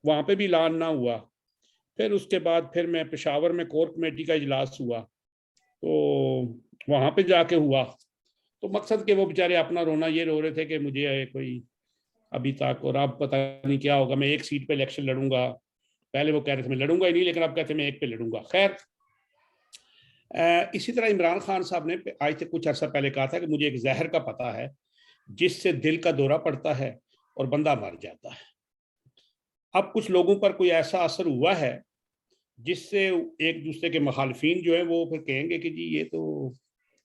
وہاں پہ بھی اعلان نہ ہوا. پھر اس کے بعد پھر میں پشاور میں کور کمیٹی کا اجلاس ہوا تو وہاں پہ جا کے ہوا. تو مقصد کہ وہ بیچارے اپنا رونا یہ رو رہے تھے کہ مجھے کوئی ابھی تک اور اب پتہ نہیں کیا ہوگا, میں ایک سیٹ پہ الیکشن لڑوں گا. پہلے وہ کہہ رہے تھے میں لڑوں گا ہی نہیں, لیکن اب کہتے ہیں میں ایک پہ لڑوں گا. خیر اسی طرح عمران خان صاحب نے آج سے کچھ عرصہ پہلے کہا تھا کہ مجھے ایک زہر کا پتہ ہے جس سے دل کا دورہ پڑتا ہے اور بندہ مر جاتا ہے. اب کچھ لوگوں پر کوئی ایسا اثر ہوا ہے جس سے ایک دوسرے کے مخالفین جو ہیں وہ پھر کہیں گے کہ جی یہ تو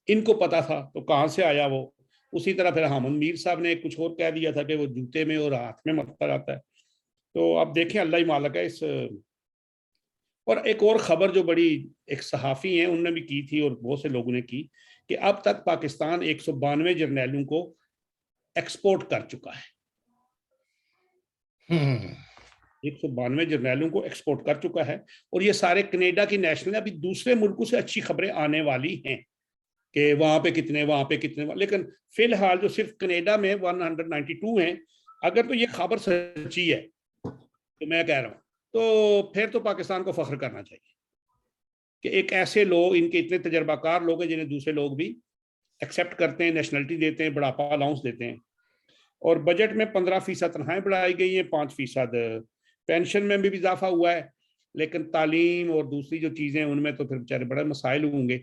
ان کو پتا تھا تو کہاں سے آیا وہ. اسی طرح پھر حامد میر صاحب نے کچھ اور کہہ دیا تھا کہ وہ جوتے میں اور ہاتھ میں مرتا رہتا ہے. تو اب دیکھیں اللہ ہی مالک ہے اس. اور ایک اور خبر جو بڑی ایک صحافی ہیں انہوں نے بھی کی تھی اور بہت سے لوگوں نے کی کہ اب تک پاکستان 192 جرنیلوں کو ایکسپورٹ کر چکا ہے. 192 جرنیلوں کو ایکسپورٹ کر چکا ہے اور یہ سارے کینیڈا کی نیشنل. ابھی دوسرے ملکوں سے اچھی خبریں آنے والی ہیں کہ وہاں پہ کتنے, وہاں پہ کتنے, لیکن فی الحال جو صرف کینیڈا میں 192 ہیں. اگر تو یہ خبر سچی ہے تو میں کہہ رہا ہوں تو پھر تو پاکستان کو فخر کرنا چاہیے کہ ایک ایسے لوگ, ان کے اتنے تجربہ کار لوگ ہیں جنہیں دوسرے لوگ بھی ایکسیپٹ کرتے ہیں, نیشنلٹی دیتے ہیں, بڑھاپا الاؤنس دیتے ہیں. اور بجٹ میں 15% تنخواہیں بڑھائی گئی ہیں, 5% پینشن میں بھی اضافہ ہوا ہے. لیکن تعلیم اور دوسری جو چیزیں ان میں تو پھر بیچارے بڑے مسائل ہوں گے.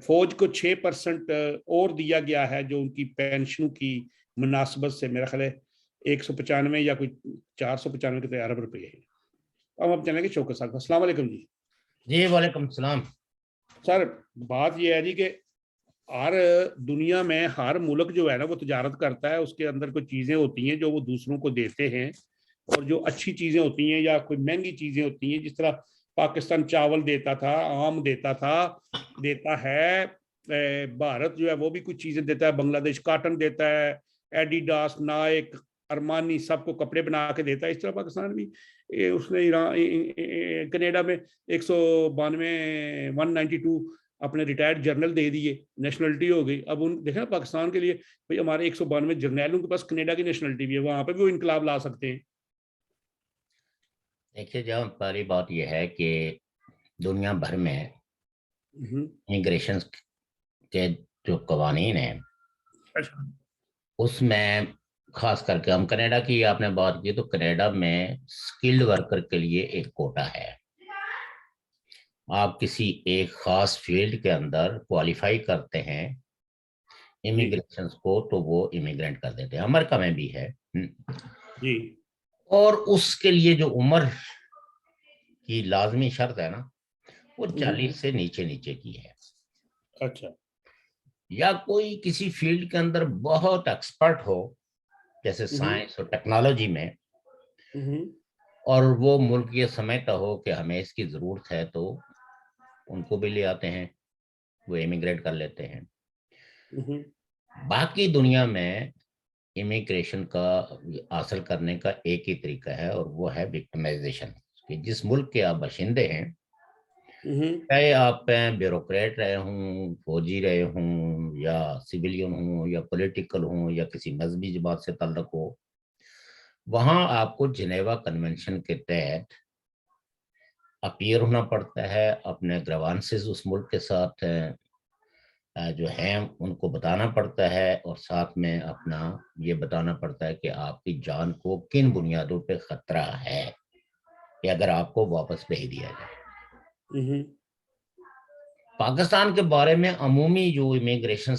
فوج کو 6% اور دیا گیا ہے جو ان کی پینشنوں کی مناسبت سے میرا خیال ہے 195 یا کوئی 495 کے ارب روپے ہے. اب ہم چلیں گے شوکت صاحب. السلام علیکم جی. جی وعلیکم السلام. سر بات یہ ہے جی کہ ہر دنیا میں ہر ملک جو ہے نا وہ تجارت کرتا ہے, اس کے اندر کوئی چیزیں ہوتی ہیں جو وہ دوسروں کو دیتے ہیں اور جو اچھی چیزیں ہوتی ہیں یا کوئی مہنگی چیزیں ہوتی ہیں. جس طرح پاکستان چاول دیتا تھا, آم دیتا تھا, دیتا ہے. بھارت جو ہے وہ بھی کچھ چیزیں دیتا ہے, بنگلہ دیش کاٹن دیتا ہے, ایڈیڈاس, نائک, ارمانی سب کو کپڑے بنا کے دیتا ہے. اس طرح پاکستان بھی اس نے کینیڈا میں 192 اپنے ریٹائرڈ جرنل دے دیے, نیشنلٹی ہو گئی. اب ان دیکھیں پاکستان کے لیے بھائی ہمارے 192 جرنیلوں کے پاس کینیڈا کی نیشنلٹی بھی ہے, وہاں پہ بھی وہ انقلاب لا سکتے ہیں. دیکھیے جب پہلی بات یہ ہے کہ دنیا بھر میں امیگریشن کے جو قوانین ہیں اس میں خاص کر کے ہم کینیڈا کی آپ نے بات کی تو کینیڈا میں اسکلڈ ورکر کے لیے ایک کوٹا ہے. آپ کسی ایک خاص فیلڈ کے اندر کوالیفائی کرتے ہیں امیگریشن کو تو وہ امیگرینٹ کر دیتے ہیں. امریکہ میں بھی ہے جی. اور اس کے لیے جو عمر کی لازمی شرط ہے نا وہ 40 سے نیچے کی ہے. اچھا. یا کوئی کسی فیلڈ کے اندر بہت ایکسپرٹ ہو جیسے سائنس اور ٹیکنالوجی میں اور وہ ملک یہ سمجھتا ہو کہ ہمیں اس کی ضرورت ہے تو ان کو بھی لے آتے ہیں, وہ امیگریٹ کر لیتے ہیں. باقی دنیا میں امیگریشن کا حاصل کرنے کا ایک ہی طریقہ ہے اور وہ ہے وکٹمائزیشن. کہ جس ملک کے آپ باشندے ہیں چاہے آپ بیوروکریٹ رہے ہوں, فوجی رہے ہوں, یا سویلین ہوں, یا پولیٹیکل ہوں, یا کسی مذہبی جماعت سے تعلق ہو, وہاں آپ کو جنیوا کنونشن کے تحت اپیئر ہونا پڑتا ہے. اپنے گریوانسز اس ملک کے ساتھ جو ہیں ان کو بتانا پڑتا ہے اور ساتھ میں اپنا یہ بتانا پڑتا ہے کہ آپ کی جان کو کن بنیادوں پہ خطرہ ہے کہ اگر آپ کو واپس بھیج دیا جائے. پاکستان کے بارے میں عمومی جو امیگریشن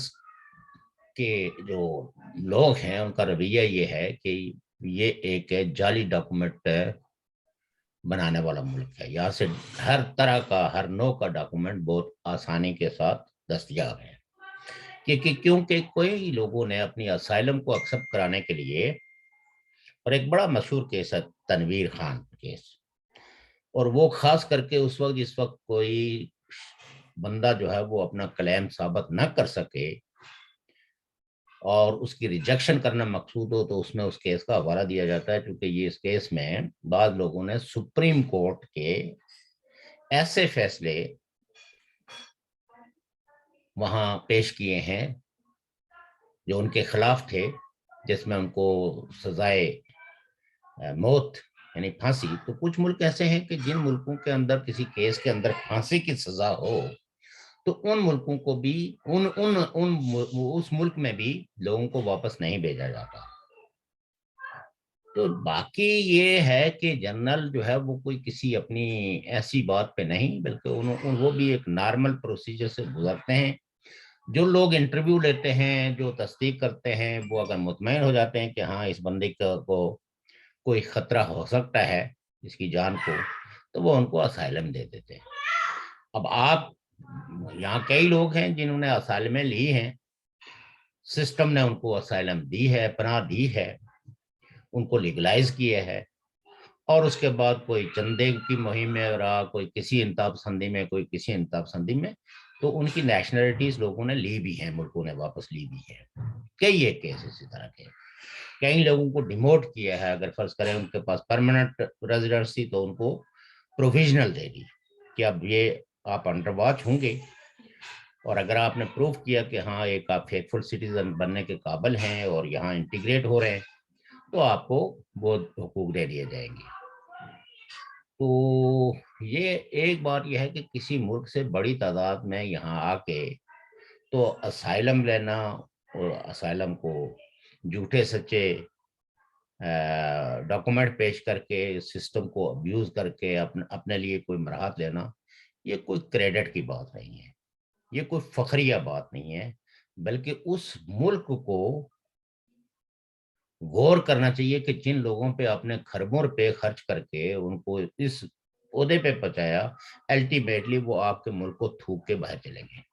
کے جو لوگ ہیں ان کا رویہ یہ ہے کہ یہ ایک جعلی ڈاکومنٹ بنانے والا ملک ہے. یہاں سے ہر طرح کا ہر نوع کا ڈاکومنٹ بہت آسانی کے ساتھ دستیاب ہے کیونکہ کوئی لوگوں نے اپنی اسائلم کو ایکسپٹ کرانے کے لیے, اور ایک بڑا مشہور کیس ہے تنویر خان کیس, اور وہ خاص کر کے اس وقت جس وقت کوئی بندہ جو ہے وہ اپنا کلیم ثابت نہ کر سکے اور اس کی ریجیکشن کرنا مقصود ہو تو اس میں اس کیس کا حوالہ دیا جاتا ہے. کیونکہ یہ اس کیس میں بعض لوگوں نے سپریم کورٹ کے ایسے فیصلے وہاں پیش کیے ہیں جو ان کے خلاف تھے, جس میں ان کو سزائے موت یعنی پھانسی. تو کچھ ملک ایسے ہیں کہ جن ملکوں کے اندر کسی کیس کے اندر پھانسی کی سزا ہو تو ان ملکوں کو بھی اس ملک میں بھی لوگوں کو واپس نہیں بھیجا جاتا. تو باقی یہ ہے کہ جنرل جو ہے وہ کوئی کسی اپنی ایسی بات پہ نہیں، بلکہ وہ بھی ایک نارمل پروسیجر سے گزرتے ہیں. جو لوگ انٹرویو لیتے ہیں، جو تصدیق کرتے ہیں، وہ اگر مطمئن ہو جاتے ہیں کہ ہاں اس بندے کو کوئی خطرہ ہو سکتا ہے اس کی جان کو، تو وہ ان کو اسائلم دے دیتے ہیں. اب آپ یہاں کئی لوگ ہیں جنہوں نے اسائلمیں لی ہیں، سسٹم نے ان کو اسائلم دی ہے، پناہ دی ہے، ان کو لیگلائز کیے ہے، اور اس کے بعد کوئی چندے کی مہم میں رہا، کوئی کسی انتہا پسندی میں، کوئی کسی انتہا پسندی میں، تو ان کی نیشنلٹیز لوگوں نے لی بھی ہیں، ملکوں نے واپس لی بھی ہے. کئی ایک کیس اسی طرح کے. کئی لوگوں کو ڈیموٹ کیا ہے، اگر فرض کریں ان کے پاس پرماننٹ ریزیڈنسی تو ان کو پروویژنل دے دی کہ اب یہ آپ انڈر واچ ہوں گے، اور اگر آپ نے پروف کیا کہ ہاں ایک آپ فیتھفل سٹیزن بننے کے قابل ہیں اور یہاں انٹیگریٹ ہو رہے ہیں، تو آپ کو وہ حقوق دے دیے جائیں گے. تو یہ ایک بات یہ ہے کہ کسی ملک سے بڑی تعداد میں یہاں آ کے تو اسائلم لینا اور اسائلم کو جھوٹے سچے ڈاکومنٹ پیش کر کے سسٹم کو ابیوز کر کے اپنے لیے کوئی مراحت لینا، یہ کوئی کریڈٹ کی بات نہیں ہے، یہ کوئی فخریہ بات نہیں ہے، بلکہ اس ملک کو غور کرنا چاہیے کہ جن لوگوں پہ آپ نے کھربوں روپے خرچ کر کے ان کو اس عہدے پہ پہنچایا، الٹیمیٹلی وہ آپ کے ملک کو تھوک کے باہر چلیں گے.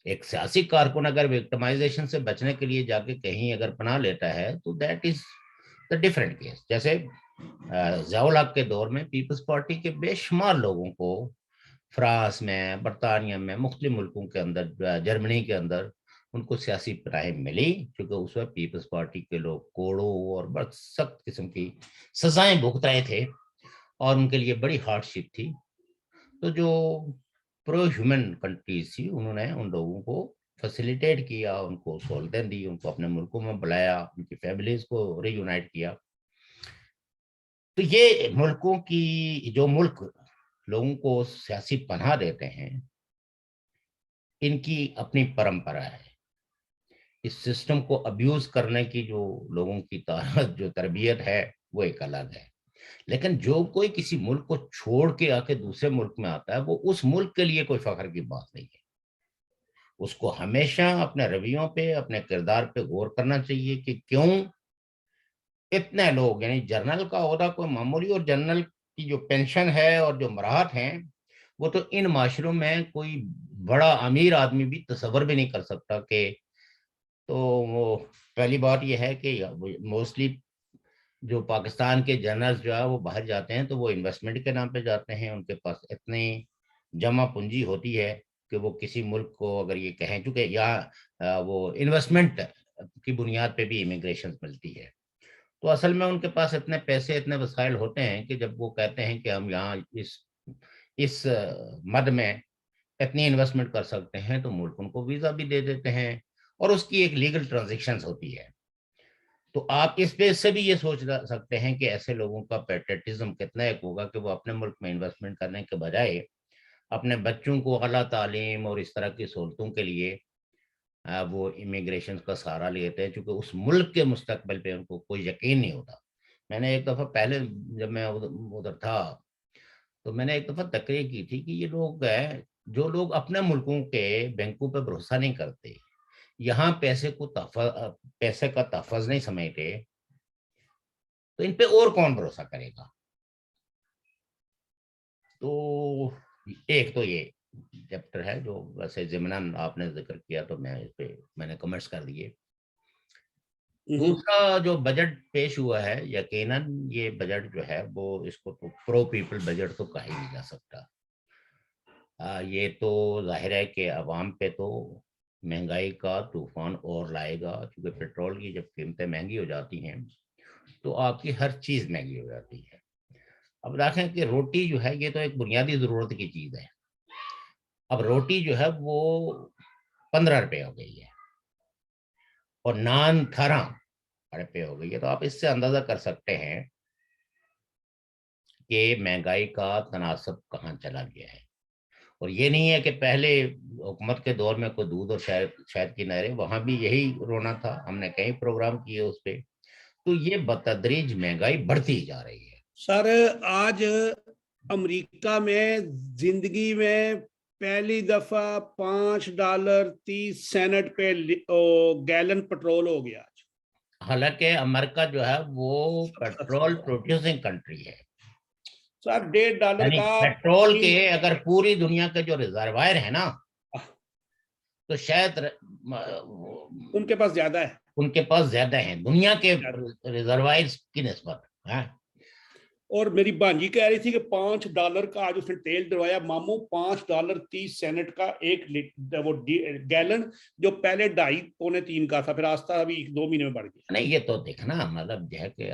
ایک سیاسی کارکن اگر وکٹمائزیشن سے بچنے کے لیے جا کے کہیں اگر پناہ لیتا ہے تو that is the different case. جیسے ضیاء الحق کے دور میں پیپلز پارٹی کے بے شمار لوگوں کو فرانس میں، برطانیہ میں، مختلف ملکوں کے اندر، جرمنی کے اندر ان کو سیاسی پناہ ملی، کیونکہ اس وقت پیپلز پارٹی کے لوگ کوڑوں اور بہت سخت قسم کی سزائیں بھگت رہے تھے اور ان کے لیے بڑی ہارڈ شپ تھی. تو جو پرو ہیومن کنٹریز تھی انہوں نے ان لوگوں کو فیسیلیٹیٹ کیا، ان کو سہولتیں دی، ان کو اپنے ملکوں میں بلایا، ان کی فیملیز کو ری یونائٹ کیا. تو یہ ملکوں کی جو ملک لوگوں کو سیاسی پناہ دیتے ہیں، ان کی اپنی پرمپرا ہے. اس سسٹم کو ابیوز کرنے کی جو لوگوں کی جو تربیت ہے وہ ایک الگ ہے. لیکن جو کوئی کسی ملک کو چھوڑ کے آ کے دوسرے ملک میں آتا ہے، وہ اس ملک کے لیے کوئی فخر کی بات نہیں ہے. اس کو ہمیشہ اپنے رویوں پہ، اپنے کردار پہ غور کرنا چاہیے کہ کیوں اتنے لوگ، یعنی جنرل کا عہدہ کوئی معمولی، اور جنرل کی جو پینشن ہے اور جو مراحت ہیں وہ تو ان معاشروں میں کوئی بڑا امیر آدمی بھی تصور بھی نہیں کر سکتا. کہ تو وہ پہلی بات یہ ہے کہ موسٹلی جو پاکستان کے جنرل جو ہے وہ باہر جاتے ہیں تو وہ انویسٹمنٹ کے نام پہ جاتے ہیں. ان کے پاس اتنی جمع پونجی ہوتی ہے کہ وہ کسی ملک کو اگر یہ کہیں، چونکہ یہاں وہ انویسٹمنٹ کی بنیاد پہ بھی امیگریشن ملتی ہے، تو اصل میں ان کے پاس اتنے پیسے، اتنے وسائل ہوتے ہیں کہ جب وہ کہتے ہیں کہ ہم یہاں اس مد میں اتنی انویسٹمنٹ کر سکتے ہیں، تو ملک ان کو ویزا بھی دے دیتے ہیں اور اس کی ایک لیگل ٹرانزیکشن ہوتی ہے. تو آپ اس بیس سے بھی یہ سوچ سکتے ہیں کہ ایسے لوگوں کا پیٹریٹزم کتنا ایک ہوگا کہ وہ اپنے ملک میں انویسٹمنٹ کرنے کے بجائے اپنے بچوں کو اعلیٰ تعلیم اور اس طرح کی سہولتوں کے لیے وہ امیگریشن کا سہارا لیتے ہیں، چونکہ اس ملک کے مستقبل پہ ان کو کوئی یقین نہیں ہوتا. میں نے ایک دفعہ پہلے جب میں ادھر تھا تو میں نے ایک دفعہ تقریر کی تھی کہ یہ لوگ ہیں جو لوگ اپنے ملکوں کے بینکوں پہ بھروسہ نہیں کرتے، یہاں پیسے کا تحفظ نہیں سمجھتے، تو ان پہ اور کون بھروسہ کرے گا. تو ایک تو یہ چیپٹر ہے جو ویسے ضمناً آپ نے ذکر کیا تو میں اس پہ میں نے کمنٹس کر دیے. دوسرا جو بجٹ پیش ہوا ہے، یقیناً یہ بجٹ جو ہے وہ اس کو تو پرو پیپل بجٹ تو کہا ہی نہیں جا سکتا. یہ تو ظاہر ہے کہ عوام پہ تو مہنگائی کا طوفان اور لائے گا، کیونکہ پیٹرول کی جب قیمتیں مہنگی ہو جاتی ہیں تو آپ کی ہر چیز مہنگی ہو جاتی ہے. اب دیکھیں کہ روٹی جو ہے یہ تو ایک بنیادی ضرورت کی چیز ہے. اب روٹی جو ہے وہ 15 روپے ہو گئی ہے اور نان 18 روپے ہو گئی ہے. تو آپ اس سے اندازہ کر سکتے ہیں کہ مہنگائی کا تناسب کہاں چلا گیا ہے. اور یہ نہیں ہے کہ پہلے حکومت کے دور میں کوئی دودھ اور شہد کی نہریں، وہاں بھی یہی رونا تھا، ہم نے کئی پروگرام کیے اس پہ. تو یہ بتدریج مہنگائی بڑھتی جا رہی ہے. سر آج امریکہ میں زندگی میں پہلی دفعہ $5.30 پہ گیلن پیٹرول ہو گیا. حالانکہ امریکہ جو ہے وہ پیٹرول پروڈیوسنگ کنٹری ہے. سر $1.5 یعنی کا پیٹرول کے اگر پوری دنیا کے جو ریزروائر ہیں نا تو شاید ان کے پاس زیادہ ہے، ان کے پاس زیادہ ہیں دنیا کے ریزروائر کی نسبت. اور میری بانجی کہہ رہی تھی کہ $5 کا آج اس نے تیل ڈلوایا ماموں، $5.30 کا ایک وہ گیلن، جو پہلے 2.5-3 کا تھا، پھر آستہ ابھی 2 مہینے میں بڑھ گیا. نہیں یہ تو دیکھنا مطلب جو ہے کہ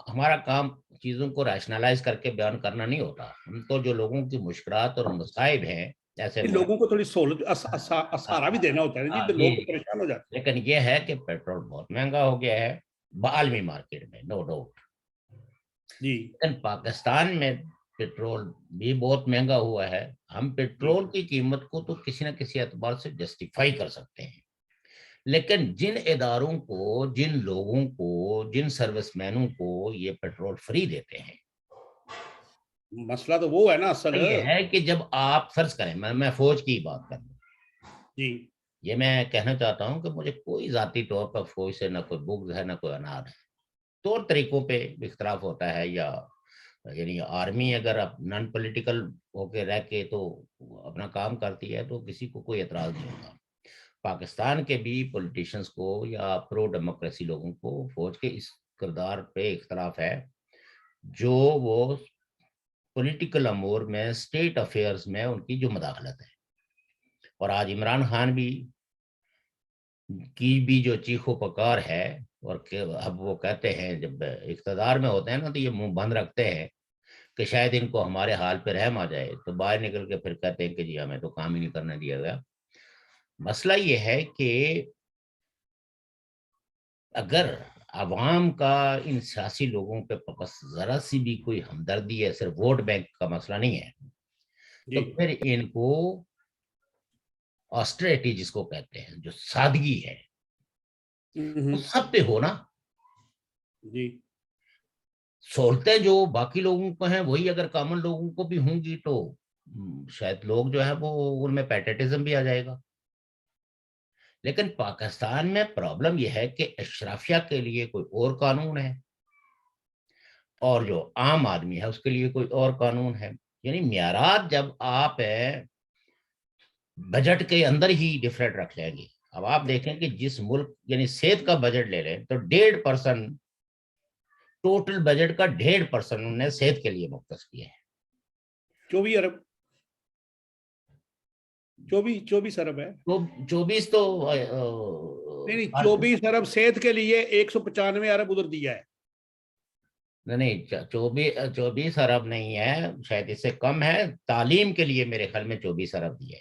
ہمارا کام چیزوں کو ریشنلائز کر کے بیان کرنا نہیں ہوتا. ہم تو جو لوگوں کی مشکلات اور مصائب ہیں ایسے لوگوں کو تھوڑی سہولت سہارا بھی دینا ہوتا ہے جی، تو لوگ پریشان ہو جاتے ہیں. لیکن یہ ہے کہ پیٹرول بہت مہنگا ہو گیا ہے عالمی مارکیٹ میں، نو ڈاؤٹ جی. لیکن پاکستان میں پیٹرول بھی بہت مہنگا ہوا ہے. ہم پیٹرول کی قیمت کو تو کسی نہ کسی اعتبار سے جسٹیفائی کر سکتے ہیں، لیکن جن اداروں کو، جن لوگوں کو، جن سروس مینوں کو یہ پیٹرول فری دیتے ہیں، مسئلہ تو وہ ہے نا اصل یہ ہے کہ جب آپ فرض کریں میں فوج کی بات کروں جی، یہ میں کہنا چاہتا ہوں کہ مجھے کوئی ذاتی طور پر فوج سے نہ کوئی بغض ہے نہ کوئی انار ہے. طور طریقوں پہ اختلاف ہوتا ہے، یا یعنی آرمی اگر نان پولیٹیکل ہو کے رہ کے تو اپنا کام کرتی ہے تو کسی کو کوئی اعتراض نہیں ہوتا. پاکستان کے بھی پولیٹیشنز کو یا پرو ڈیموکریسی لوگوں کو فوج کے اس کردار پہ اختلاف ہے جو وہ پولیٹیکل امور میں، اسٹیٹ افیئرز میں ان کی جو مداخلت ہے. اور آج عمران خان کی بھی جو چیخو پکار ہے، اور اب وہ کہتے ہیں جب اقتدار میں ہوتے ہیں نا تو یہ منہ بند رکھتے ہیں کہ شاید ان کو ہمارے حال پہ رحم آ جائے، تو باہر نکل کے پھر کہتے ہیں کہ جی ہمیں تو کام ہی نہیں کرنے دیا گیا. مسئلہ یہ ہے کہ اگر عوام کا ان سیاسی لوگوں پہ بس ذرا سی بھی کوئی ہمدردی ہے، صرف ووٹ بینک کا مسئلہ نہیں ہے، تو پھر ان کو آسٹریٹی جس کو کہتے ہیں، جو سادگی ہے، وہ سب پہ ہونا جی. سہولتیں جو باقی لوگوں کو ہیں وہی اگر کامن لوگوں کو بھی ہوں گی تو شاید لوگ جو ہے وہ ان میں پیٹرٹزم بھی آ جائے گا. لیکن پاکستان میں پرابلم یہ ہے کہ اشرافیہ کے لیے کوئی اور قانون ہے اور جو عام آدمی ہے اس کے لیے کوئی اور قانون ہے. یعنی معیارات جب آپ بجٹ کے اندر ہی ڈفرینٹ رکھ لیں گے. اب آپ دیکھیں کہ جس ملک یعنی صحت کا بجٹ لے لیں تو 1.5% ٹوٹل بجٹ کا 1.5% انہوں نے صحت کے لیے مختص کیا ہے. 24 ارب 24 ارب ہے. 24 تو نہیں 24 ارب صحت کے لیے، 195 ارب ادھر دیا ہے. نہیں 24 ارب نہیں ہے، شاید اس سے کم ہے. تعلیم کے لیے میرے خیال میں 24 ارب دی ہے.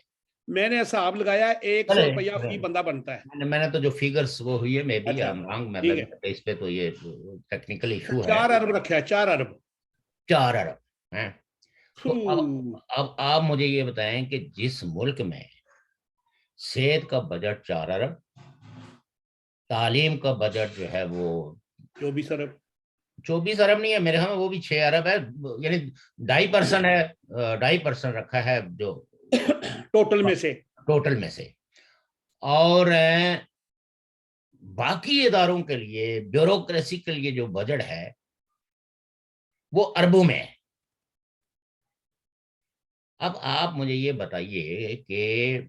میں نے حساب لگایا 100 روپیہ فی بندہ بنتا ہے. میں نے تو جو فیگرز وہ ہوئی ہے میں بھی ٹھیک ہے، اس پہ تو یہ ٹیکنیکل ایشو ہے. 4 ارب رکھا ہے، 4 ارب 4 ارب ہیں. تو اب آپ مجھے یہ بتائیں کہ جس ملک میں صحت کا بجٹ 4 ارب، تعلیم کا بجٹ جو ہے وہ 24 ارب 24 ارب نہیں ہے میرے خیال میں، وہ بھی 6 ارب ہے. یعنی 2.5% ہے، 2.5% رکھا ہے جو ٹوٹل میں سے. اور باقی اداروں کے لیے، بیوروکریسی کے لیے جو بجٹ ہے وہ اربوں میں ہے. اب آپ مجھے یہ بتائیے کہ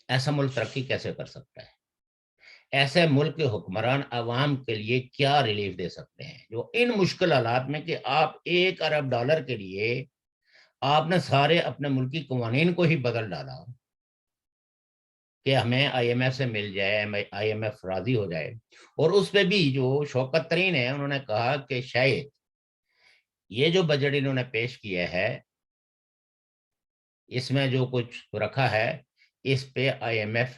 ایسا ملک ترقی کیسے کر سکتا ہے؟ ایسے ملک کے حکمران عوام کے لیے کیا ریلیف دے سکتے ہیں جو ان مشکل حالات میں کہ آپ $1 ارب کے لیے آپ نے سارے اپنے ملکی قوانین کو ہی بدل ڈالا کہ ہمیں آئی ایم ایف سے مل جائے، آئی ایم ایف راضی ہو جائے. اور اس پہ بھی جو شوکت ترین ہے انہوں نے کہا کہ شاید یہ جو بجٹ انہوں نے پیش کیا ہے اس میں جو کچھ رکھا ہے اس پہ آئی ایم ایف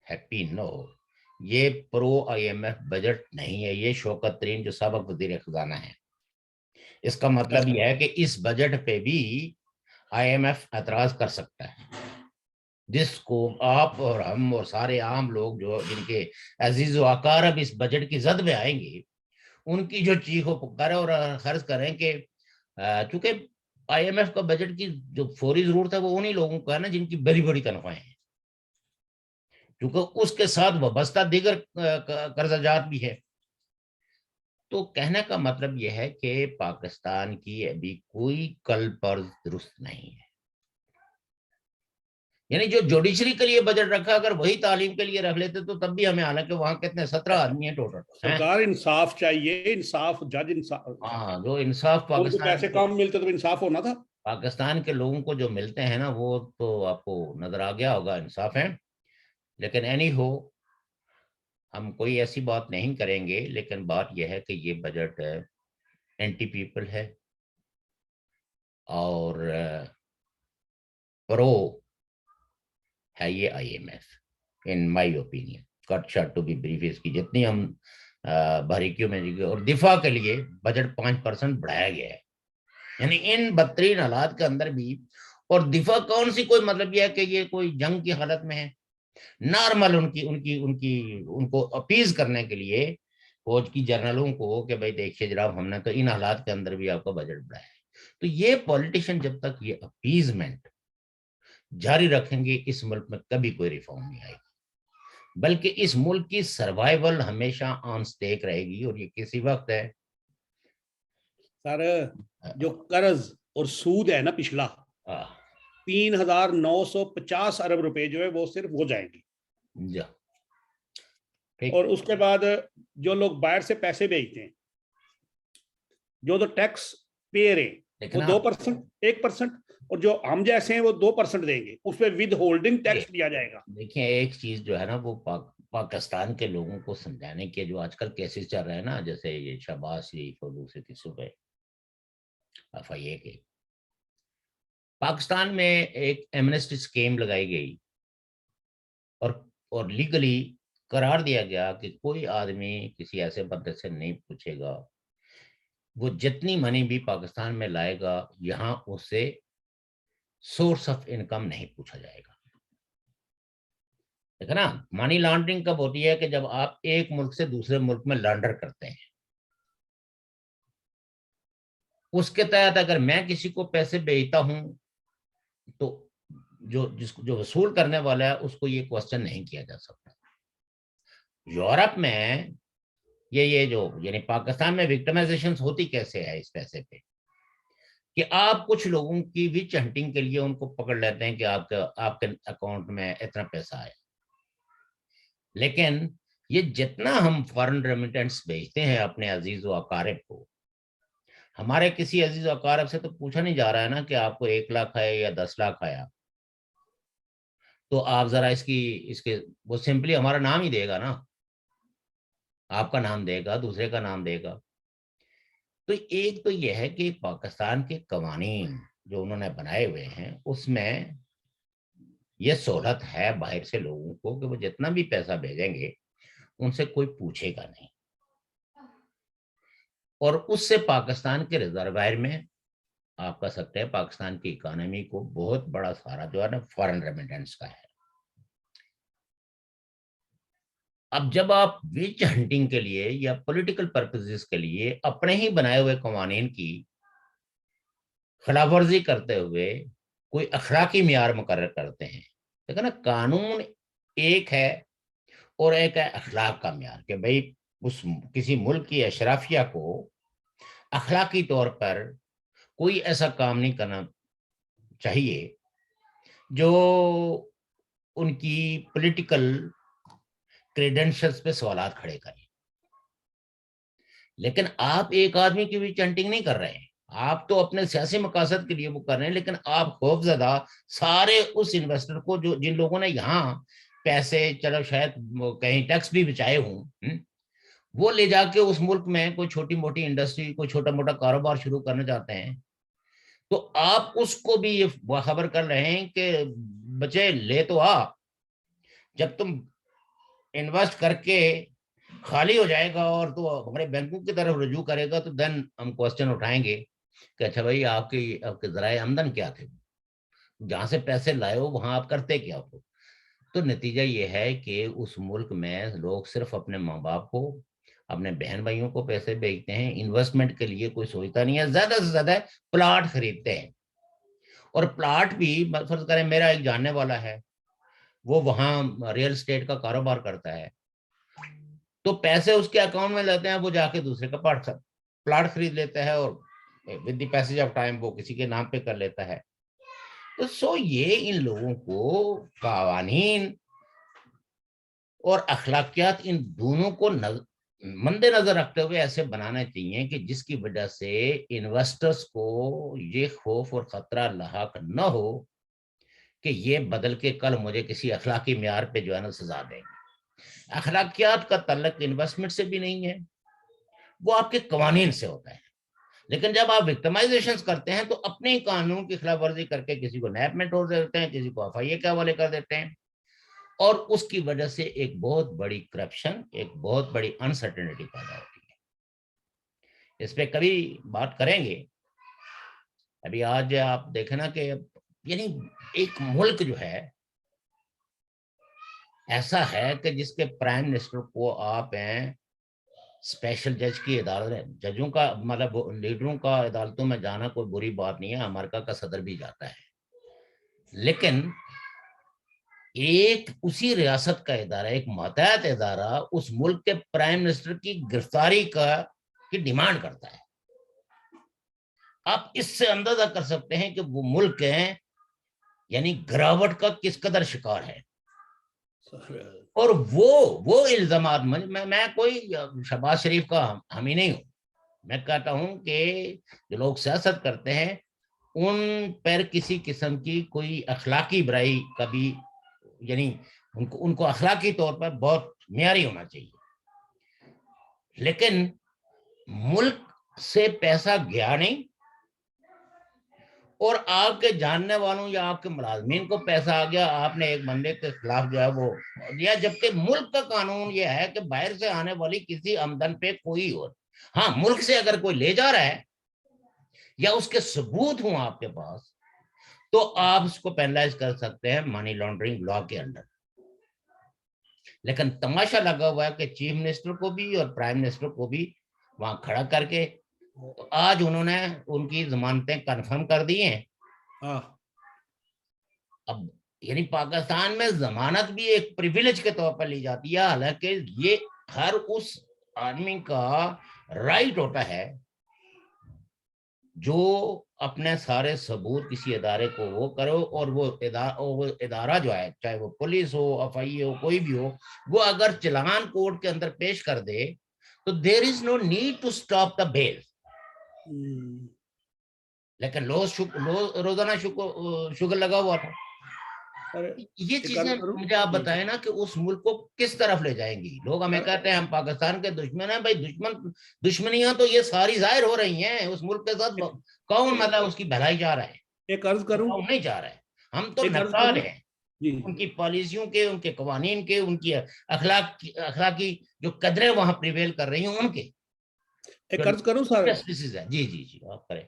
ہیپی نہ ہو. یہ پرو آئی ایم ایف بجٹ نہیں ہے، یہ شوکت ترین جو سابق وزیر خزانہ ہے اس کا مطلب یہ ہے کہ اس بجٹ پہ بھی IMF اعتراض کر سکتا ہے، جس کو آپ اور ہم اور سارے عام لوگ جو جن کے عزیز و اقارب اس بجٹ کی زد میں آئیں گے، ان کی جو چیخ و پکار ہے اور خرچ کریں کہ چونکہ IMF کا بجٹ کی جو فوری ضرورت ہے وہ انہی لوگوں کا ہے نا جن کی بڑی بڑی تنخواہیں ہیں، کیونکہ اس کے ساتھ وابستہ دیگر قرضہ جات بھی ہے۔ تو کہنے کا مطلب یہ ہے کہ پاکستان کی ابھی کوئی کل پر درست نہیں ہے، یعنی جو جوڈیشری کے لیے بجٹ رکھا، اگر وہی تعلیم کے لیے رکھ لیتے تو تب بھی ہمیں، حالانکہ وہاں کتنے 17 آدمی ہیں ٹوٹل، سرکار انصاف چاہیے، انصاف، جج انصاف، ہاں جو انصاف ان کو پیسے کم ملتے تو انصاف ہونا تھا۔ پاکستان کے لوگوں کو جو ملتے ہیں نا وہ تو آپ کو نظر آ گیا ہوگا، انصاف ہے۔ لیکن اینی ہو، ہم کوئی ایسی بات نہیں کریں گے، لیکن بات یہ ہے کہ یہ بجٹ اینٹی پیپل ہے اور پرو ہے یہ IMF، in my opinion, cut short to be brief. اس کی جتنی ہم باریکیوں میں، اور دفاع کے لیے بجٹ 5% بڑھایا گیا ہے، یعنی ان بدترین حالات کے اندر بھی۔ اور دفاع کون سی کوئی مطلب یہ ہے کہ یہ کوئی جنگ کی حالت میں ہے، نارمل ان کو اپیز کرنے کے لیے فوج کی جنرلوں کو کہ بھائی دیکھیے جناب، ہم نے تو ان حالات کے اندر بھی آپ کا بجٹ بڑھایا ہے۔ تو یہ پولیٹیشین جب تک یہ اپیزمنٹ جاری رکھیں گے، اس ملک میں کبھی کوئی ریفارم نہیں آئے گی، بلکہ اس ملک کی سروائیول ہمیشہ آن سٹیک رہے گی۔ اور یہ کسی وقت ہے سر، جو قرض اور سود ہے نا پچھلا 3,950 ارب روپے جو ہے وہ صرف ہو جائیں گے، اور اس کے بعد جو لوگ باہر سے پیسے بھیجتے ہیں، جو تو ٹیکس پیئر ہیں وہ 2%، 1%، اور جو ہم جیسے ہیں وہ 2% دیں گے، اس پہ ود ہولڈنگ ٹیکس دیا جائے گا۔ دیکھیں ایک چیز جو ہے نا، وہ پاکستان کے لوگوں کو سمجھانے کے جو آج کل کیسز چل رہے ہیں نا، جیسے یہ شہباز شریف اور دوسرے تیسرے پہ FIA کے، پاکستان میں ایک ایمنسٹی اسکیم لگائی گئی اور لیگلی قرار دیا گیا کہ کوئی آدمی کسی ایسے بندے سے نہیں پوچھے گا، وہ جتنی منی بھی پاکستان میں لائے گا یہاں اس سے سورس آف انکم نہیں پوچھا جائے گا۔ دیکھا نا، منی لانڈرنگ کب ہوتی ہے کہ جب آپ ایک ملک سے دوسرے ملک میں لانڈر کرتے ہیں۔ اس کے تحت اگر میں کسی کو پیسے بھیجتا ہوں تو جو وصول کرنے والا ہے اس کو یہ کوسچن نہیں کیا جا سکتا۔ یورپ میں یہ جو یعنی پاکستان میں وکٹمائزیشن ہوتی کیسے ہے اس پیسے پہ، کہ آپ کچھ لوگوں کی وچ ہنٹنگ کے لیے ان کو پکڑ لیتے ہیں کہ آپ کے اکاؤنٹ میں اتنا پیسہ آیا، لیکن یہ جتنا ہم فارن ریمیٹنس بھیجتے ہیں اپنے عزیز و اقارب کو، ہمارے کسی عزیز و اقارب سے تو پوچھا نہیں جا رہا ہے نا کہ آپ کو 1 لاکھ آیا یا 10 لاکھ آیا، تو آپ ذرا اس کے وہ سمپلی ہمارا نام ہی دے گا نا، آپ کا نام دے گا، دوسرے کا نام دے گا۔ تو ایک تو یہ ہے کہ پاکستان کے قوانین جو انہوں نے بنائے ہوئے ہیں اس میں یہ سہولت ہے باہر سے لوگوں کو کہ وہ جتنا بھی پیسہ بھیجیں گے ان سے کوئی پوچھے گا نہیں، اور اس سے پاکستان کے ریزروائر میں آپ کہہ سکتے ہیں پاکستان کی اکانومی کو بہت بڑا سہارا جو ہے نا فارن ریمیٹنس کا ہے۔ اب جب آپ وچ ہنٹنگ کے لیے یا پولیٹیکل پرپزز کے لیے اپنے ہی بنائے ہوئے قوانین کی خلاف ورزی کرتے ہوئے کوئی اخلاقی معیار مقرر کرتے ہیں، دیکھا نا، قانون ایک ہے اور ایک ہے اخلاق کا معیار، کہ بھئی کسی ملک کی اشرافیہ کو اخلاقی طور پر کوئی ایسا کام نہیں کرنا چاہیے جو ان کی پولیٹیکل کریڈینشلز پہ سوالات کھڑے کریں۔ لیکن آپ ایک آدمی کی بھی چنٹنگ نہیں کر رہے ہیں، آپ تو اپنے سیاسی مقاصد کے لیے وہ کر رہے ہیں، لیکن آپ خوف زدہ سارے اس انویسٹر کو جن لوگوں نے یہاں پیسے چلو شاید کہیں ٹیکس بھی بچائے ہوں، وہ لے جا کے اس ملک میں کوئی چھوٹی موٹی انڈسٹری، کوئی چھوٹا موٹا کاروبار شروع کرنا چاہتے ہیں، تو آپ اس کو بھی یہ خبر کر رہے ہیں کہ بچے لے تو جب تم انویسٹ کر کے خالی ہو جائے گا اور تو ہمارے بینکوں کی طرف رجوع کرے گا تو دین ہم کوشچن اٹھائیں گے کہ اچھا بھائی آپ کے ذرائع آمدن کیا تھے، جہاں سے پیسے لائے ہو وہاں آپ کرتے کیا ہو؟ تو نتیجہ یہ ہے کہ اس ملک میں لوگ صرف اپنے ماں باپ کو، اپنے بہن بھائیوں کو پیسے بھیجتے ہیں، انویسٹمنٹ کے لیے کوئی سوچتا نہیں ہے، زیادہ سے زیادہ پلاٹ خریدتے ہیں. اور پلاٹ بھی فرض کریں میرا ایک جاننے والا ہے، وہ وہاں ریئل اسٹیٹ کا کاروبار کرتا ہے، تو پیسے اس کے اکاؤنٹ میں لیتے ہیں، وہ جا کے دوسرے کا پلاٹ خرید لیتا ہے اور with the passage of time وہ کسی کے نام پہ کر لیتا ہے. تو سو یہ ان لوگوں کو قوانین اور اخلاقیات ان دونوں کو مد نظر رکھتے ہوئے ایسے بنانا چاہیے کہ جس کی وجہ سے انویسٹرز کو یہ خوف اور خطرہ لاحق نہ ہو کہ یہ بدل کے کل مجھے کسی اخلاقی معیار پہ جو ہے نا سزا دیں گے. اخلاقیات کا تعلق انویسٹمنٹ سے بھی نہیں ہے، وہ آپ کے قوانین سے ہوتا ہے. لیکن جب آپ وکٹمائزیشن کرتے ہیں تو اپنے ہی قانون کی خلاف ورزی کر کے کسی کو نیب میں ڈال دیتے ہیں، کسی کو FIA کے حوالے کر دیتے ہیں، اور اس کی وجہ سے ایک بہت بڑی کرپشن، ایک بہت بڑی انسرٹنٹی پیدا ہوتی ہے. اس پہ کبھی بات کریں گے. ابھی آج آپ دیکھیں نا کہ یعنی ایک ملک جو ہے ایسا ہے کہ جس کے پرائم منسٹر کو آپ ہیں اسپیشل جج کی عدالت، ججوں کا مطلب لیڈروں کا عدالتوں میں جانا کوئی بری بات نہیں ہے، امریکہ کا صدر بھی جاتا ہے، لیکن ایک اسی ریاست کا ادارہ، ایک ماتحت ادارہ اس ملک کے پرائم منسٹر کی گرفتاری کی ڈیمانڈ کرتا ہے. آپ اس سے اندازہ کر سکتے ہیں کہ وہ ملک ہے یعنی گراوٹ کا کس قدر شکار ہے. اور وہ الزامات میں کوئی شہباز شریف کا حامی نہیں ہوں، میں کہتا ہوں کہ جو لوگ سیاست کرتے ہیں ان پر کسی قسم کی کوئی اخلاقی برائی کبھی یعنی ان کو اخلاقی طور پر بہت معیاری ہونا چاہیے. لیکن ملک سے پیسہ گیا نہیں اور آپ کے جاننے والوں یا آپ کے ملازمین کو پیسہ آ گیا، آپ نے ایک بندے کے خلاف جو ہے وہ دیا، جبکہ ملک کا قانون یہ ہے کہ باہر سے آنے والی کسی آمدن پہ کوئی اور، ہاں ملک سے اگر کوئی لے جا رہا ہے یا اس کے ثبوت ہوں آپ کے پاس تو آپ اس کو پینلائز کر سکتے ہیں منی لانڈرنگ لا کے اندر. لیکن تماشا لگا ہوا ہے کہ چیف منسٹر کو بھی اور پرائم منسٹر کو بھی وہاں کھڑا کر کے تو آج انہوں نے ان کی ضمانتیں کنفرم کر دی ہیں. اب یعنی پاکستان میں ضمانت بھی ایک پریویلیج کے طور پر لی جاتی ہے، حالانکہ یہ ہر اس آدمی کا رائٹ ہوتا ہے جو اپنے سارے ثبوت کسی ادارے کو وہ کرو، اور وہ ادارہ جو ہے چاہے وہ پولیس ہو، FIA ہو، کوئی بھی ہو، وہ اگر چلان کورٹ کے اندر پیش کر دے تو there is no need to stop the bell. لیکن روزانہ شگر لگا ہوا تھا. یہ چیزیں مجھے آپ بتائیں نا کہ اس ملک کو کس طرف لے جائیں گی. لوگ ہمیں کہتے ہیں ہم پاکستان کے دشمن ہیں، بھائی دشمنیاں تو یہ ساری ظاہر ہو رہی ہیں. اس ملک کے ساتھ کون مطلب اس کی بھلائی چاہ رہا ہے؟ ایک عرض کروں، نہیں چاہ رہا ہے. ہم تو نقصان ہیں ان کی پالیسیوں کے، ان کے قوانین کے، ان کی اخلاقی جو قدریں وہاں پریویل کر رہی ہیں ان کے. ایک عرض کروں سر، جی جی جی آپ کریں.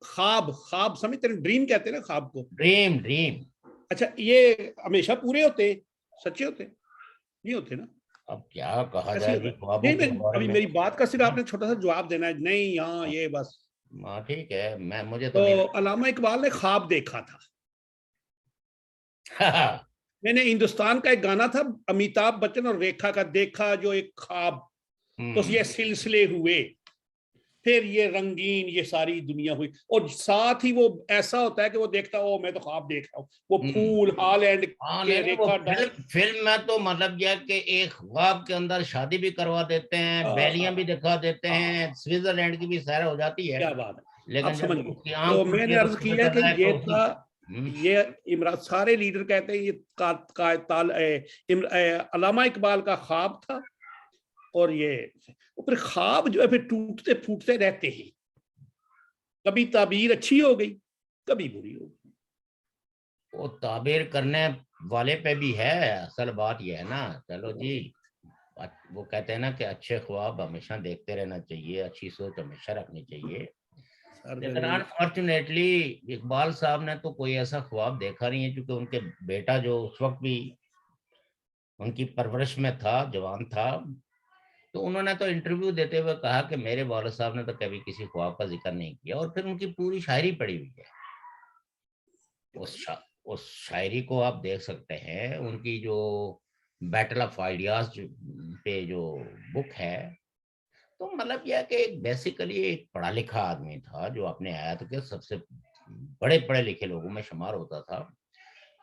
خواب سمجھتے ہیں، ڈریم کہتے ہیں نا خواب کو. ڈریم اچھا یہ ہمیشہ پورے ہوتے، سچے ہوتے نہیں ہوتے نا؟ اب کیا کہا جائے ابھی میری بات کا صرف آپ نے چھوٹا سا جواب دینا ہے. نہیں ہاں یہ بس ٹھیک ہے. مجھے تو علامہ اقبال نے خواب دیکھا تھا. میں نے ہندوستان کا ایک گانا تھا امیتابھ بچن اور ریکھا کا، دیکھا جو ایک خواب، تو یہ سلسلے ہوئے، پھر یہ رنگین یہ ساری دنیا ہوئی. اور ساتھ ہی وہ ایسا ہوتا ہے کہ وہ دیکھتا ہو میں تو خواب دیکھ رہا ہوں، وہ پھول ہالینڈ کے ریکھا فلم میں تو مطلب یہ کہ ایک خواب کے اندر شادی بھی کروا دیتے ہیں، بیلیاں بھی دکھا دیتے ہیں، سوئٹزرلینڈ کی بھی سیر ہو جاتی ہے. کیا بات ہے، لیکن آپ سمجھ گئے. تو میں نے عرض کیا کہ یہ تھا، یہ عمران سارے لیڈر کہتے ہیں یہ علامہ اقبال کا خواب تھا. اور یہ پھر خواب جو ہے پھر ٹوٹتے پھوٹتے رہتے ہیں، کبھی تعبیر اچھی ہو گئی کبھی بری ہو گئی. وہ تعبیر کرنے والے پہ بھی ہے، اصل بات یہ ہے نا. چلو جی وہ کہتے ہیں نا کہ اچھے خواب ہمیشہ دیکھتے رہنا چاہیے, اچھی سوچ ہمیشہ رکھنی چاہیے. لیکن انفارچونیٹلی اقبال صاحب نے تو کوئی ایسا خواب دیکھا نہیں ہے, کیونکہ ان کے بیٹا جو اس وقت بھی ان کی پرورش میں تھا, جوان تھا, تو انہوں نے تو انٹرویو دیتے ہوئے کہا کہ میرے والد صاحب نے تو کبھی کسی خواب کا ذکر نہیں کیا. اور پھر ان کی پوری شاعری پڑی ہوئی ہے, اس شاعری کو آپ دیکھ سکتے ہیں. ان کی جو بیٹل آف آئیڈیاز پہ جو بک ہے, تو مطلب یہ کہ بیسیکلی ایک پڑھا لکھا آدمی تھا جو اپنے آیات کے سب سے بڑے پڑھے لکھے لوگوں میں شمار ہوتا تھا.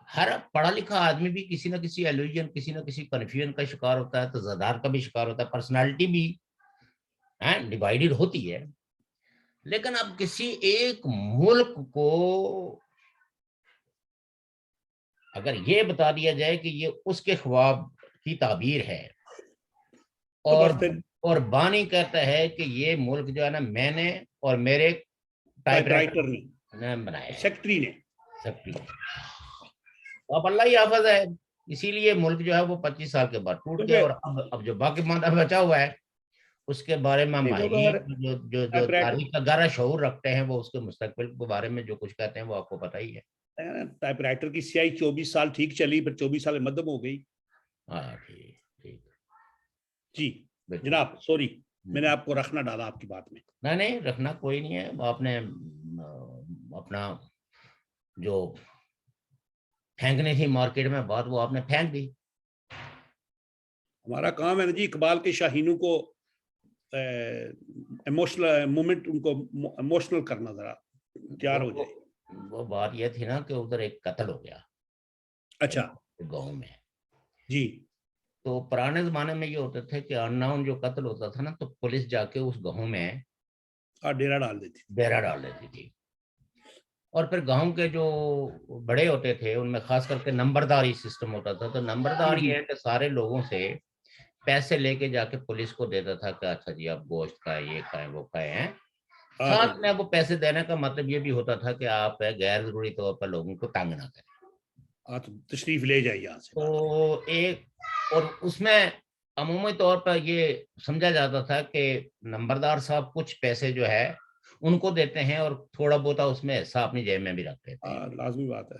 ہر پڑھا لکھا آدمی بھی کسی نہ کسی ایلوژن, کسی نہ کسی کنفیوژن کا شکار ہوتا ہے, تضادات کا بھی شکار ہوتا ہے, پرسنالٹی بھی ڈیوائیڈڈ ہوتی ہے. لیکن اب کسی ایک ملک کو اگر یہ بتا دیا جائے کہ یہ اس کے خواب کی تعبیر ہے, اور بانی کہتا ہے کہ یہ ملک جو ہے نا میں نے اور میرے ٹائپ رائٹر نے بنایا ہے, سیکٹری نے. اب اللہ ہی حافظ ہے, اسی لیے ملک جو ہے وہ 25 سال کے بعد ٹوٹ گیا. اور اب جو باقی مادہ بچا ہوا ہے اس کے بارے میں ماہرین جو تاریخ کا گہرا شعور رکھتے ہیں وہ اس کے مستقبل کے بارے میں جو کچھ کہتے ہیں وہ آپ کو پتہ ہی ہے. ٹائپ رائٹر کی سیاہی 24 سال ٹھیک چلی, پھر 24 سال مدم ہو گئی. ہاں ٹھیک جی جناب, سوری میں نے آپ کو رکھنا ڈالا آپ کی بات میں. نہیں رکھنا کوئی نہیں ہے. آپ نے اپنا جو پھینکنی تھی مارکیٹ میں بات, وہ آپ نے پھینک دی. ہمارا کام ہے نا جی اقبال کے شاہینوں کو ایموشنل مومنٹ, ان کو ایموشنل کرنا, ذرا تیار ہو جائے. وہ بات یہ تھی نا کہ ادھر ایک قتل ہو گیا. اچھا. گاؤں میں. جی. تو پرانے زمانے میں یہ ہوتا تھا کہ ان نون جو قتل ہوتا تھا نا, تو پولیس جا کے اس گاؤں میں ڈیرا ڈال دیتی تھی. اور پھر گاؤں کے جو بڑے ہوتے تھے ان میں خاص کر کے نمبرداری سسٹم ہوتا تھا. تو نمبردار یہ ہے کہ سارے لوگوں سے پیسے لے کے جا کے پولیس کو دیتا تھا کہ اچھا جی آپ گوشت کھائیں, یہ کھائیں, وہ کھائیں. ساتھ میں وہ پیسے دینے کا مطلب یہ بھی ہوتا تھا کہ آپ غیر ضروری طور پر لوگوں کو تنگ نہ کریں, تشریف لے جائیں یہاں سے. تو ایک, اور اس میں عمومی طور پر یہ سمجھا جاتا تھا کہ نمبردار صاحب کچھ پیسے جو ہے ان کو دیتے ہیں اور تھوڑا بہت اس میں حصہ اپنی جیب میں بھی رکھ لیتے ہیں. لازمی بات ہے.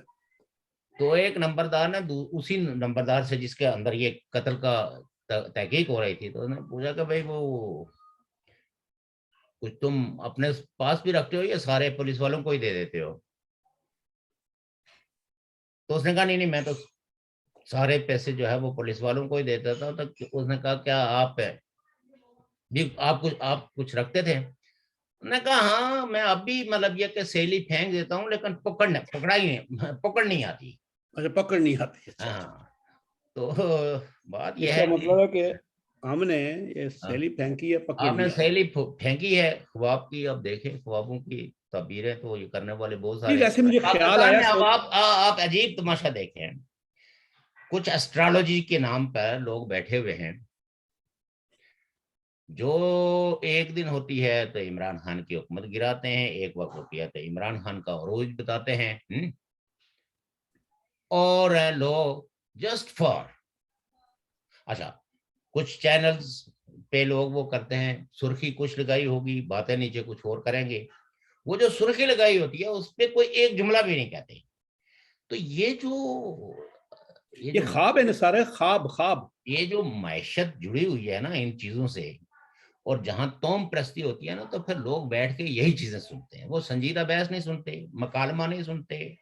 تو ایک نمبردار نے اسی نمبردار سے جس کے اندر یہ قتل کا تحقیق ہو رہی تھی, تو انہوں نے پوچھا کہ بھائی وہ کچھ تم اپنے پاس بھی رکھتے ہو یا سارے پولیس والوں کو ہی دے دیتے ہو؟ تو اس نے کہا نہیں میں تو سارے پیسے جو ہے وہ پولیس والوں کو ہی دیتا تھا. تو اس نے کہا کیا آپ کچھ رکھتے تھے؟ انہوں نے کہا ہاں میں اب بھی مطلب یہ کہ سیلی پھینک دیتا ہوں لیکن پکڑ نہیں آتی. اچھا, پکڑ نہیں آتی. ہاں, تو بات یہ اس ہے کا مطلب ہے کہ ہم نے یہ سیلی پھینکی ہے, پکڑ آپ نے نہیں آئی. سیلی پھینکی ہے خواب کی. اب دیکھیں خوابوں کی تعبیریں تو یہ کرنے والے بہت سارے. ویسے مجھے خیال پاکستان آیا, میں اب آپ عجیب تماشا دیکھیں, کچھ اسٹرالوجی کے نام پر لوگ بیٹھے ہوئے ہیں جو ایک دن ہوتی ہے تو عمران خان کی حکومت گراتے ہیں, ایک وقت ہوتی ہے تو عمران خان کا عروج بتاتے ہیں, اور لوگ جسٹ فار اچھا کچھ چینلز پہ لوگ وہ کرتے ہیں, سرخی کچھ لگائی ہوگی, باتیں نیچے کچھ اور کریں گے. وہ جو سرخی لگائی ہوتی ہے اس پہ کوئی ایک جملہ بھی نہیں کہتے. تو یہ خواب ہے نا سارے خواب. یہ جو معیشت جڑی ہوئی ہے نا ان چیزوں سے, اور جہاں توم پرستی ہوتی ہے نا, تو پھر لوگ بیٹھ کے یہی چیزیں سنتے ہیں. وہ سنجیدہ بحث نہیں سنتے, مکالمہ نہیں سنتے,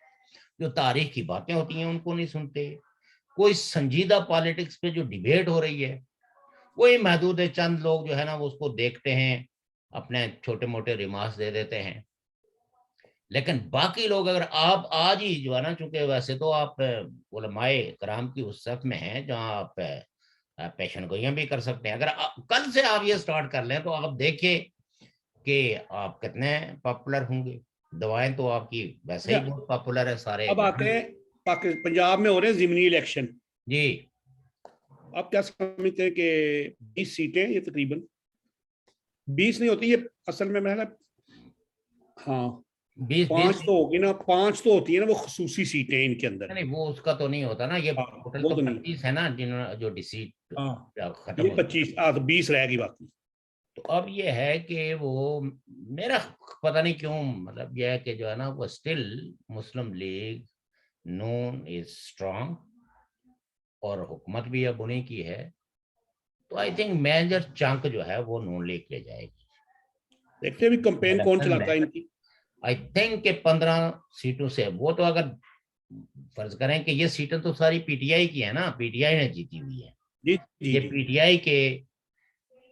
جو تاریخ کی باتیں ہوتی ہیں ان کو نہیں سنتے. کوئی سنجیدہ پالیٹکس پہ جو ڈیبیٹ ہو رہی ہے وہی محدود ہے, چند لوگ جو ہے نا وہ اس کو دیکھتے ہیں, اپنے چھوٹے موٹے ریمارکس دے دیتے ہیں. لیکن باقی لوگ اگر آپ آج ہی جو ہے نا, چونکہ ویسے تو آپ علماء کرام کی اس صف میں ہیں جہاں آپ پیشن گوئیاں بھی کر سکتے ہیں. اگر کل سے آپ یہ سٹارٹ کر لیں تو آپ دیکھیں کہ آپ کتنے پاپولر ہوں گے. دعائیں تو آپ کی ویسے ہی بہت پاپولر ہے سارے. اب آتے ہیں پنجاب میں ہو رہے ہیں ضمنی الیکشن. جی, آپ کیا سمجھتے ہیں کہ 20 سیٹیں, یہ تقریباً 20 نہیں ہوتی, یہ اصل میں محل, ہاں 20 5 20 تو ہوگی نا, 5 تو ہوتی ہے نا وہ خصوصی سیٹیں ان کے اندر. نہیں وہ اس کا تو نہیں ہوتا نا, یہ ہاں ٹوٹل وہ تو تو نہیں. 25 ہے نا جنہوں جو ڈیسیٹ ہاں ختم یہ ہو. 25 20 رہ گی باقی. تو اب یہ ہے کہ وہ میرا پتہ نہیں کیوں مطلب یہ ہے کہ جو ہے نا وہ still Muslim League Noon is strong اور حکومت بھی اب انہیں کی ہے, تو آئی تھنک میجر چنک جو ہے وہ نون لیگ لے جائے گی. دیکھتے ہیں بھی کمپین کون چلاتا ہے ان کی. آئی تھنک کہ 15 سیٹوں سے, وہ تو اگر فرض کریں کہ یہ سیٹیں تو ساری پی ٹی آئی کی ہے نا, پی ٹی آئی نے جیتی ہوئی ہے, جی جی یہ جی. پی ٹی آئی کے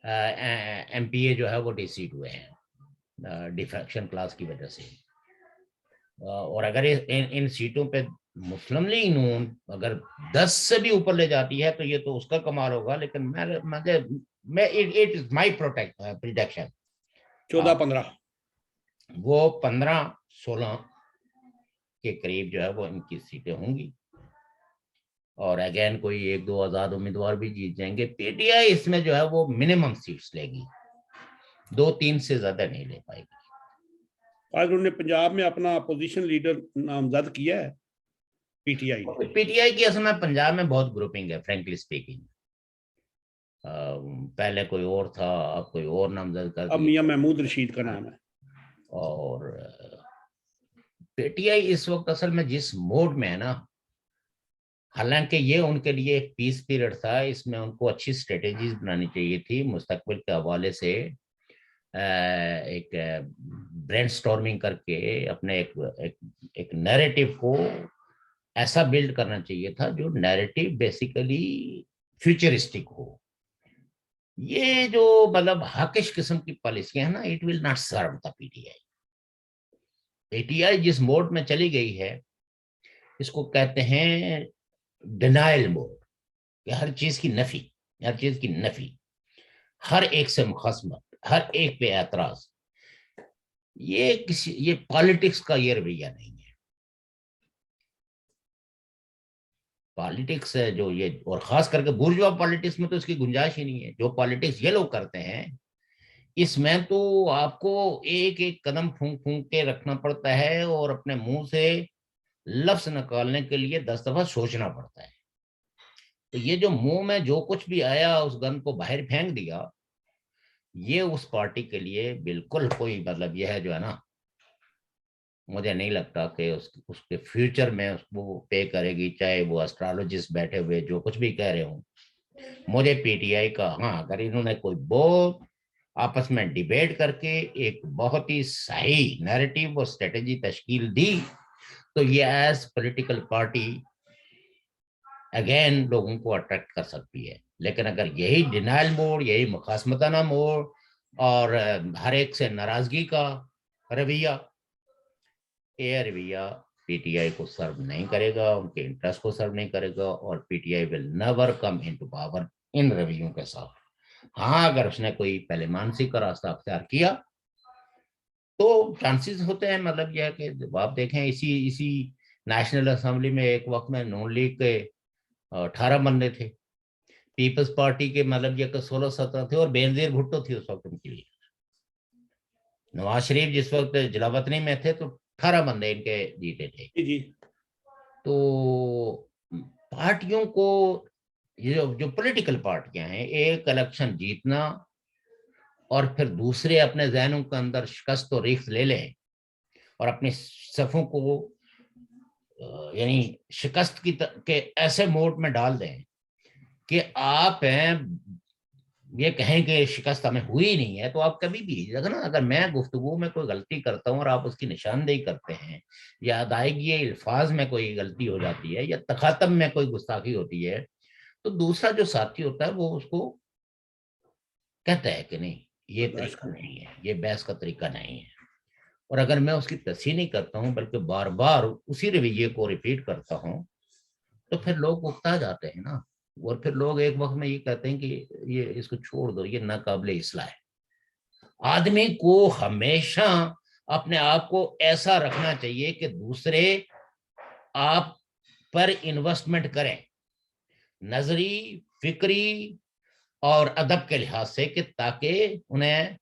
ایم پی اے جو ہے وہ ڈی سیٹ ہوئے ہیں ڈیفیکشن کلاس کی وجہ سے. اور اگر ان سیٹوں پہ مسلم لیگ نون اگر 10 سے بھی اوپر لے جاتی ہے تو یہ تو اس کا کمال ہوگا, لیکن میں اٹ از مائی پروڈکشن 14-15 وہ 15-16 کے قریب جو ہے وہ ان کی سیٹیں ہوں گی, اور اگین کوئی 1-2 آزاد امیدوار بھی جیت جائیں گے. پی ٹی آئی اس میں جو ہے وہ منیمم سیٹس لے گی, 2-3 سے زیادہ نہیں لے پائے گی. آج انہوں نے پنجاب میں اپنا اپوزیشن لیڈر نامزد کیا ہے پی ٹی آئی نے. پی ٹی آئی کی اصل میں پنجاب میں بہت گروپنگ ہے فرینکلی اسپیکنگ, پہلے کوئی اور تھا, اب کوئی اور نامزد کر اب دیا, میاں محمود رشید کا نام ہے. اور پی ٹی آئی اس وقت اصل میں جس موڈ میں ہے نا, حالانکہ یہ ان کے لیے ایک پیس پیریڈ تھا, اس میں ان کو اچھی اسٹریٹجیز بنانی چاہیے تھی مستقبل کے حوالے سے, ایک برین سٹارمنگ کر کے اپنے ایک نیریٹو کو ایسا بلڈ کرنا چاہیے تھا جو نیریٹو بیسیکلی فیوچرسٹک ہو. یہ جو مطلب حاکش قسم کی پالیسیاں ہیں نا, it will not serve the P T I. P T آئی جس موڈ میں چلی گئی ہے اس کو کہتے ہیں ڈینائل موڈ, کہ ہر چیز کی نفی, ہر ایک سے مخاصمت, ہر ایک پہ اعتراض. یہ پالیٹکس کا یہ رویہ نہیں ہے. پالیٹکس ہے جو یہ, اور خاص کر کے بورژوا پالیٹکس میں تو اس کی گنجائش ہی نہیں ہے. جو پالیٹکس یہ لوگ کرتے ہیں اس میں تو آپ کو ایک ایک قدم پھونک پھونک کے رکھنا پڑتا ہے, اور اپنے منہ سے لفظ نکالنے کے لیے 10 دفعہ سوچنا پڑتا ہے. تو یہ جو منہ میں جو کچھ بھی آیا اس گند کو باہر پھینک دیا, یہ اس پارٹی کے لیے بالکل کوئی مطلب یہ ہے جو ہے نا, مجھے نہیں لگتا کہ اس کے فیوچر میں اس کو پے کرے گی, چاہے وہ اسٹرالوجسٹ بیٹھے ہوئے جو کچھ بھی کہہ رہے ہوں. مجھے پی ٹی آئی کا, ہاں اگر انہوں نے کوئی بہت آپس میں ڈیبیٹ کر کے ایک بہت ہی صحیح نیریٹو اور اسٹریٹجی تشکیل دی تو یہ ایز پولیٹیکل پارٹی اگین لوگوں کو اٹریکٹ کر سکتی ہے. لیکن اگر یہی ڈینائل موڈ, یہی مخاصمتانہ موڈ اور ہر ایک سے ناراضگی کا رویہ, یہ رویہ پی ٹی آئی کو سرو نہیں کرے گا, ان کے انٹرسٹ کو سرو نہیں کرے گا, اور P T I will never come into power ان رویوں کے ساتھ. ہاں اگر اس نے کوئی پہلے مانسی کا راستہ اختیار کیا تو چانسز ہوتے ہیں, مطلب یہ ہے کہ آپ دیکھیں اسی نیشنل اسمبلی میں ایک وقت میں نون لیگ کے 18 بندے تھے, پیپلز پارٹی کے مطلب یہ کہ 16-17 تھے, اور بینظیر بھٹو تھی اس وقت ان کے لیے. نواز شریف جس وقت جلاوطنی میں تھے تو 18 بندے ان کے جیتے تھے. جی. تو پارٹیوں کو جو پولیٹیکل پارٹیاں ہیں, ایک الیکشن جیتنا اور پھر دوسرے اپنے ذہنوں کے اندر شکست و ریخت لے لیں اور اپنی صفوں کو یعنی شکست کے ایسے موڈ میں ڈال دیں کہ آپ یہ کہیں کہ شکست ہمیں ہوئی نہیں ہے. تو آپ کبھی بھی نا, اگر میں گفتگو میں کوئی غلطی کرتا ہوں اور آپ اس کی نشاندہی کرتے ہیں, یا ادائیگی الفاظ میں کوئی غلطی ہو جاتی ہے, یا تخاطب میں کوئی گستاخی ہوتی ہے, تو دوسرا جو ساتھی ہوتا ہے وہ اس کو کہتا ہے کہ نہیں یہ طریقہ نہیں ہے, یہ بحث کا طریقہ نہیں ہے. اور اگر میں اس کی تصحیح نہیں کرتا ہوں بلکہ بار بار اسی رویے کو ریپیٹ کرتا ہوں تو پھر لوگ اکتا جاتے ہیں نا, اور پھر لوگ ایک وقت میں یہ کہتے ہیں کہ یہ اس کو چھوڑ دو, یہ ناقابل اصلاح ہے. آدمی کو ہمیشہ اپنے آپ کو ایسا رکھنا چاہیے کہ دوسرے آپ پر انویسٹمنٹ کریں, نظری, فکری اور ادب کے لحاظ سے, کہ تاکہ انہیں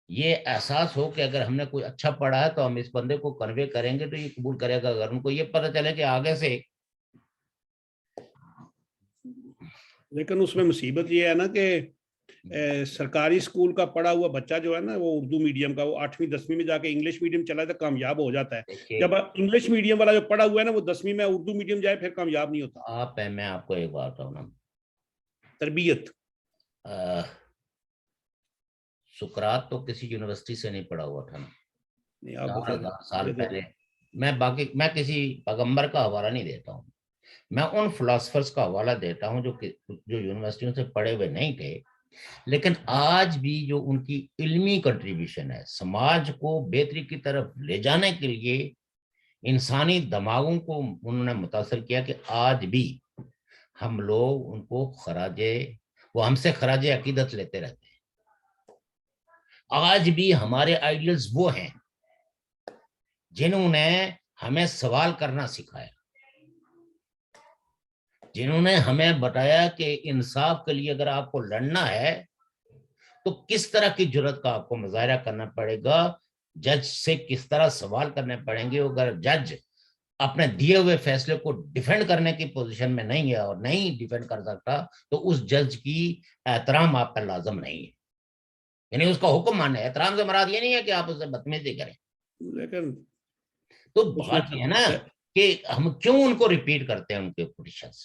یہ احساس ہو کہ اگر ہم نے کوئی اچھا پڑھا ہے تو ہم اس بندے کو کنوے کریں گے تو یہ قبول کرے گا. اگر ان کو یہ پتہ چلے کہ آگے سے. لیکن اس میں مصیبت یہ ہے نا کہ سرکاری اسکول کا پڑھا ہوا بچہ جو ہے نا وہ اردو میڈیم کا وہ 8ویں 10ویں میں جا کے انگلش میڈیم چلا تو کامیاب ہو جاتا ہے. جب انگلش میڈیم والا جو پڑھا ہوا ہے نا وہ 10ویں میں اردو میڈیم جائے پھر کامیاب نہیں ہوتا. میں آپ کو ایک بات بتاؤں نا, تربیت. سقراط تو کسی یونیورسٹی سے نہیں پڑھا ہوا تھا نا, نہیں آپ 4000 سال پہلے. میں کسی پیغمبر کا حوالہ نہیں دیتا ہوں, میں ان فلاسفرز کا حوالہ دیتا ہوں جو یونیورسٹیوں سے پڑھے ہوئے نہیں تھے, لیکن آج بھی جو ان کی علمی کنٹریبیوشن ہے سماج کو بہتری کی طرف لے جانے کے لیے انسانی دماغوں کو انہوں نے متاثر کیا, کہ آج بھی ہم لوگ ان کو وہ ہم سے خراج عقیدت لیتے رہتے ہیں. آج بھی ہمارے آئیڈیلز وہ ہیں جنہوں نے ہمیں سوال کرنا سکھایا, جنہوں نے ہمیں بتایا کہ انصاف کے لیے اگر آپ کو لڑنا ہے تو کس طرح کی جرات کا آپ کو مظاہرہ کرنا پڑے گا, جج سے کس طرح سوال کرنے پڑیں گے. اگر جج اپنے دیے ہوئے فیصلے کو ڈیفینڈ کرنے کی پوزیشن میں نہیں ہے اور نہیں ڈیفینڈ کر سکتا تو اس جج کی احترام آپ پر لازم نہیں ہے, یعنی اس کا حکم ماننا ہے. احترام سے مراد یہ نہیں ہے کہ آپ اسے بدتمیزی کریں. لیکن تو بات یہ ہے نا کہ ہم کیوں ان کو ریپیٹ کرتے ہیں ان کے پوزیشنز.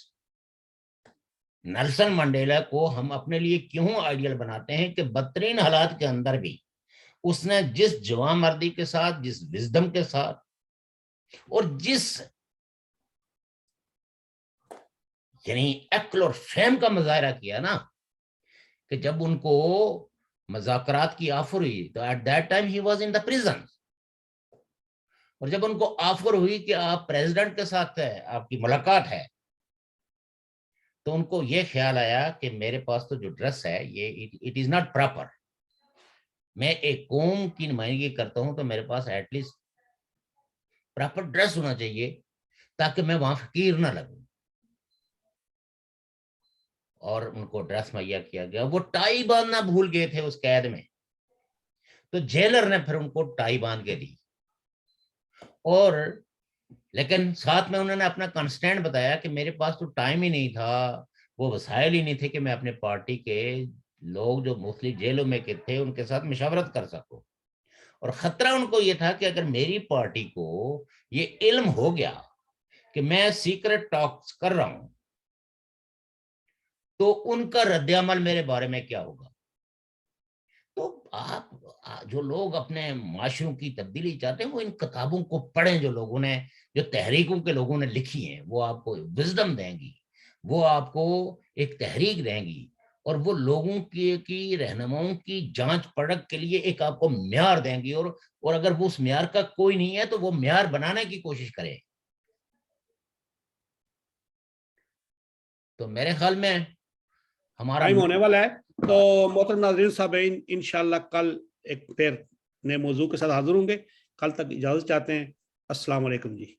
نیلسن منڈیلا کو ہم اپنے لیے کیوں آئیڈیل بناتے ہیں کہ بدترین حالات کے اندر بھی اس نے جس جوان مردی کے ساتھ, جس وزڈم کے ساتھ اور جس یعنی عقل اور فہم کا مظاہرہ کیا نا, کہ جب ان کو مذاکرات کی آفر ہوئی تو ایٹ دیٹ ٹائم ہی واز ان دا پریزن, اور جب ان کو آفر ہوئی کہ آپ پریزیڈنٹ کے ساتھ آپ کی ملاقات ہے تو ان کو یہ خیال آیا کہ میرے پاس تو جو ڈریس ہے یہ اٹ از ناٹ پراپر. میں ایک قوم کی نمائندگی کرتا ہوں تو میرے پاس ایٹ لیسٹ پراپر ڈریس ہونا چاہیے تاکہ میں وہاں فقیر نہ لگوں. اور ان کو ڈریس مہیا کیا گیا. وہ ٹائی باندھنا بھول گئے تھے اس قید میں, تو جیلر نے پھر ان کو ٹائی باندھ کے دی. اور لیکن ساتھ میں انہوں نے اپنا کنسٹینٹ بتایا کہ میرے پاس تو ٹائم ہی نہیں تھا, وہ وسائل ہی نہیں تھے کہ میں اپنے پارٹی کے لوگ جو مختلف جیلوں میں کے تھے ان کے ساتھ مشاورت کر سکوں. اور خطرہ ان کو یہ تھا کہ اگر میری پارٹی کو یہ علم ہو گیا کہ میں سیکرٹ ٹاکس کر رہا ہوں تو ان کا رد عمل میرے بارے میں کیا ہوگا. تو آپ جو لوگ اپنے معاشروں کی تبدیلی چاہتے ہیں وہ ان کتابوں کو پڑھیں جو لوگوں نے, جو تحریکوں کے لوگوں نے لکھی ہیں. وہ آپ کو وزڈم دیں گی, وہ آپ کو ایک تحریک دیں گی, اور وہ لوگوں کی رہنماؤں کی جانچ پرکھ کے لیے ایک آپ کو معیار دیں گی. اور اگر وہ اس معیار کا کوئی نہیں ہے تو وہ معیار بنانے کی کوشش کرے. تو میرے خیال میں ہمارا ٹائم ہونے والا ہے. تو محترم ناظرین صاحب انشاءاللہ کل ایک پھر نئے موضوع کے ساتھ حاضر ہوں گے. کل تک اجازت چاہتے ہیں. السلام علیکم جی.